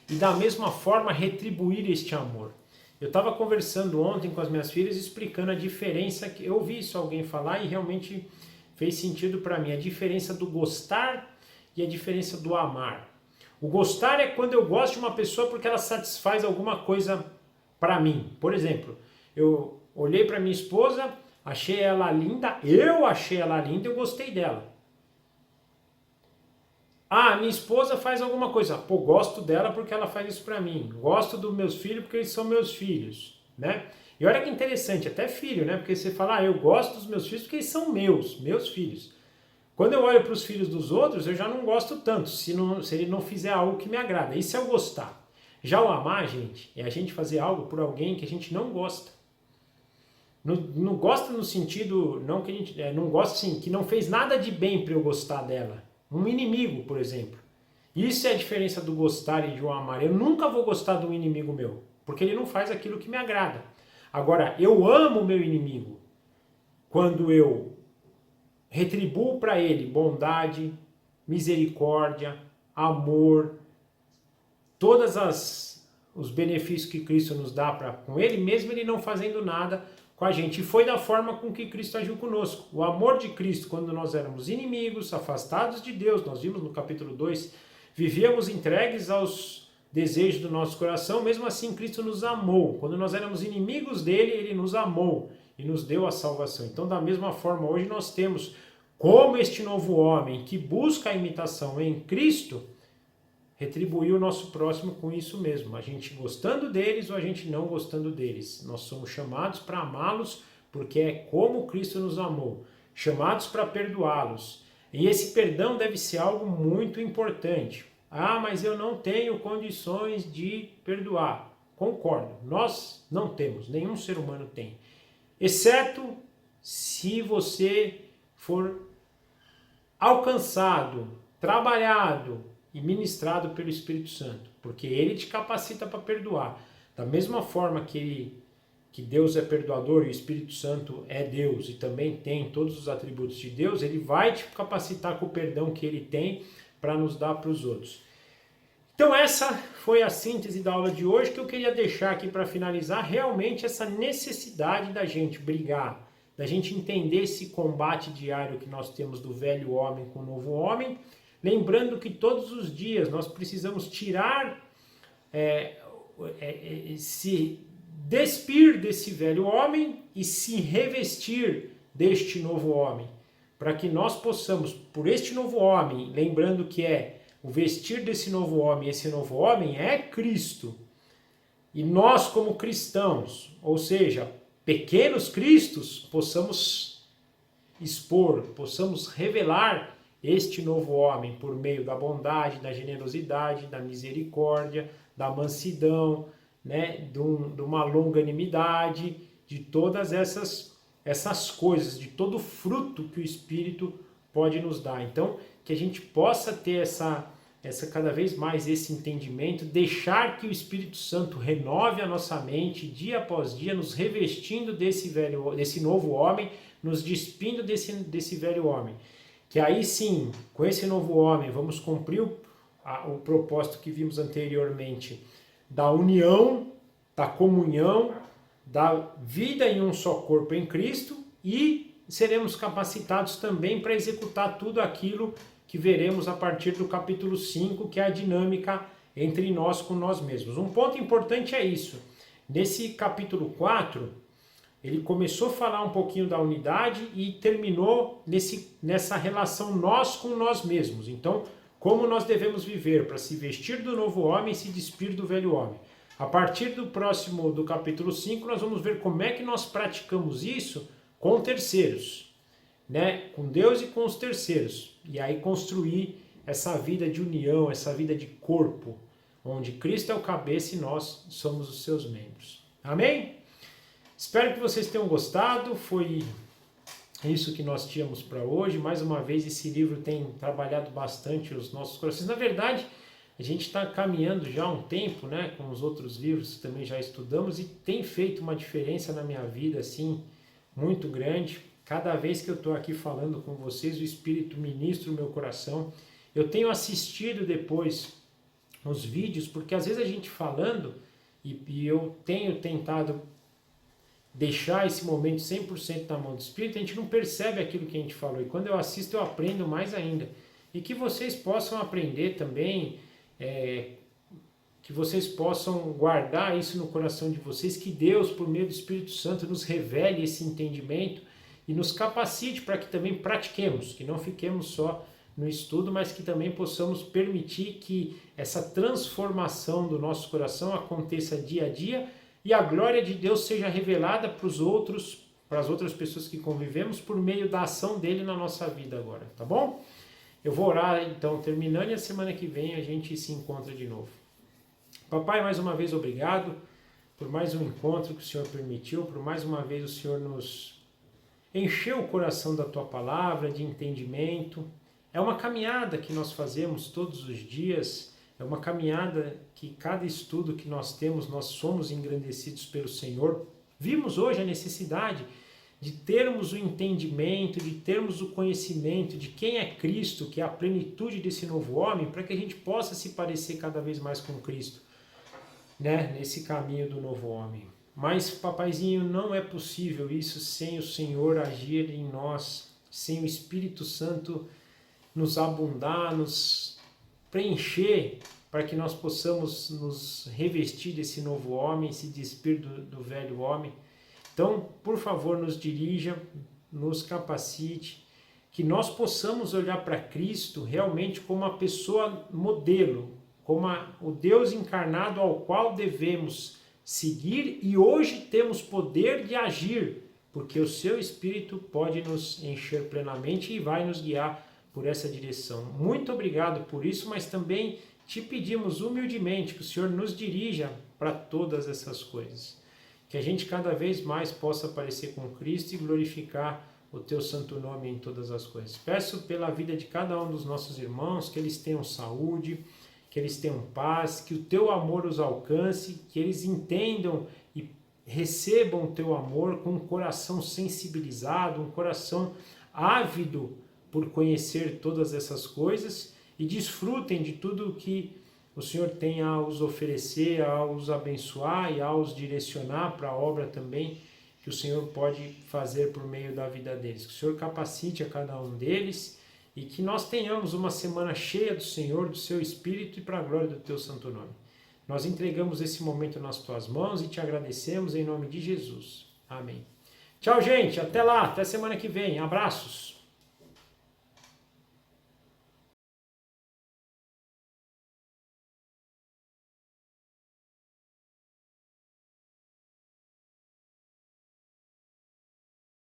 E da mesma forma retribuir este amor. Eu estava conversando ontem com as minhas filhas, explicando a diferença, que eu ouvi isso alguém falar e realmente fez sentido para mim. A diferença do gostar e a diferença do amar. O gostar é quando eu gosto de uma pessoa porque ela satisfaz alguma coisa para mim. Por exemplo, eu olhei para minha esposa, achei ela linda, eu gostei dela. Ah, minha esposa faz alguma coisa. Pô, gosto dela porque ela faz isso pra mim. Gosto dos meus filhos porque eles são meus filhos, né? E olha que interessante, até filho, né? Porque você fala, eu gosto dos meus filhos porque eles são meus filhos. Quando eu olho para os filhos dos outros, eu já não gosto tanto, se ele não fizer algo que me agrada. Isso é o gostar. Já o amar, gente, é a gente fazer algo por alguém que a gente não gosta. Não gosta no sentido, não que a gente, não gosta assim, que não fez nada de bem para eu gostar dela. Um inimigo, por exemplo. Isso é a diferença do gostar e de um amar. Eu nunca vou gostar de um inimigo meu, porque ele não faz aquilo que me agrada. Agora, eu amo o meu inimigo quando eu retribuo para ele bondade, misericórdia, amor, todos os benefícios que Cristo nos dá com ele, mesmo ele não fazendo nada com a gente. E foi da forma com que Cristo agiu conosco. O amor de Cristo, quando nós éramos inimigos, afastados de Deus, nós vimos no capítulo 2, vivíamos entregues aos desejos do nosso coração, mesmo assim Cristo nos amou. Quando nós éramos inimigos dele, ele nos amou e nos deu a salvação. Então, da mesma forma, hoje nós temos, como este novo homem que busca a imitação em Cristo, retribuir o nosso próximo com isso mesmo, a gente gostando deles ou a gente não gostando deles. Nós somos chamados para amá-los porque é como Cristo nos amou, chamados para perdoá-los. E esse perdão deve ser algo muito importante. Ah, mas eu não tenho condições de perdoar. Concordo, nós não temos, nenhum ser humano tem. Exceto se você for alcançado, trabalhado e ministrado pelo Espírito Santo, porque ele te capacita para perdoar. Da mesma forma que Deus é perdoador e o Espírito Santo é Deus e também tem todos os atributos de Deus, ele vai te capacitar com o perdão que ele tem para nos dar para os outros. Então essa foi a síntese da aula de hoje que eu queria deixar aqui para finalizar, realmente essa necessidade da gente brigar, da gente entender esse combate diário que nós temos do velho homem com o novo homem, lembrando que todos os dias nós precisamos tirar, se despir desse velho homem e se revestir deste novo homem. para que nós possamos, por este novo homem, lembrando que é o vestir desse novo homem, esse novo homem é Cristo. E nós, como cristãos, ou seja, pequenos cristos, possamos expor, possamos revelar este novo homem por meio da bondade, da generosidade, da misericórdia, da mansidão, né, de uma longanimidade, de todas essas coisas, de todo o fruto que o Espírito pode nos dar. Então, que a gente possa ter essa cada vez mais esse entendimento, deixar que o Espírito Santo renove a nossa mente dia após dia, nos revestindo desse novo homem, nos despindo desse velho homem. Que aí sim, com esse novo homem, vamos cumprir o propósito que vimos anteriormente, da união, da comunhão, da vida em um só corpo em Cristo, e seremos capacitados também para executar tudo aquilo que veremos a partir do capítulo 5, que é a dinâmica entre nós com nós mesmos. Um ponto importante é isso. Nesse capítulo 4, ele começou a falar um pouquinho da unidade e terminou nessa relação nós com nós mesmos. Então, como nós devemos viver para se vestir do novo homem e se despir do velho homem. A partir do capítulo 5, nós vamos ver como é que nós praticamos isso com terceiros, né? Com Deus e com os terceiros. E aí construir essa vida de união, essa vida de corpo, onde Cristo é o cabeça e nós somos os seus membros. Amém? Espero que vocês tenham gostado. Foi isso que nós tínhamos para hoje. Mais uma vez, esse livro tem trabalhado bastante os nossos corações. Na verdade, a gente está caminhando já há um tempo, né, com os outros livros que também já estudamos, e tem feito uma diferença na minha vida, assim, muito grande. Cada vez que eu estou aqui falando com vocês, o Espírito ministra o meu coração. Eu tenho assistido depois os vídeos, porque às vezes a gente falando, e eu tenho tentado deixar esse momento 100% na mão do Espírito, a gente não percebe aquilo que a gente falou. E quando eu assisto, eu aprendo mais ainda. E que vocês possam aprender também, que vocês possam guardar isso no coração de vocês, que Deus, por meio do Espírito Santo, nos revele esse entendimento e nos capacite para que também pratiquemos, que não fiquemos só no estudo, mas que também possamos permitir que essa transformação do nosso coração aconteça dia a dia e a glória de Deus seja revelada para os outros, para as outras pessoas que convivemos, por meio da ação dele na nossa vida agora, tá bom? Eu vou orar então, terminando, e a semana que vem a gente se encontra de novo. Papai, mais uma vez obrigado por mais um encontro que o Senhor permitiu, por mais uma vez o Senhor nos encheu o coração da Tua palavra, de entendimento. É uma caminhada que nós fazemos todos os dias, é uma caminhada que cada estudo que nós temos, nós somos engrandecidos pelo Senhor. Vimos hoje a necessidade de termos o entendimento, de termos o conhecimento de quem é Cristo, que é a plenitude desse novo homem, para que a gente possa se parecer cada vez mais com Cristo, né? Nesse caminho do novo homem. Mas, papaizinho, não é possível isso sem o Senhor agir em nós, sem o Espírito Santo nos abundar, nos preencher, para que nós possamos nos revestir desse novo homem, se despir do velho homem. Então, por favor, nos dirija, nos capacite, que nós possamos olhar para Cristo realmente como uma pessoa modelo, como o Deus encarnado ao qual devemos seguir, e hoje temos poder de agir, porque o seu Espírito pode nos encher plenamente e vai nos guiar por essa direção. Muito obrigado por isso, mas também te pedimos humildemente que o Senhor nos dirija para todas essas coisas. Que a gente cada vez mais possa parecer com Cristo e glorificar o teu santo nome em todas as coisas. Peço pela vida de cada um dos nossos irmãos, que eles tenham saúde, que eles tenham paz, que o teu amor os alcance, que eles entendam e recebam o teu amor com um coração sensibilizado, um coração ávido por conhecer todas essas coisas, e desfrutem de tudo o que o Senhor tem a os oferecer, a os abençoar e a os direcionar para a obra também que o Senhor pode fazer por meio da vida deles. Que o Senhor capacite a cada um deles e que nós tenhamos uma semana cheia do Senhor, do seu Espírito e para a glória do teu santo nome. Nós entregamos esse momento nas tuas mãos e te agradecemos em nome de Jesus. Amém. Tchau, gente. Até lá. Até semana que vem. Abraços.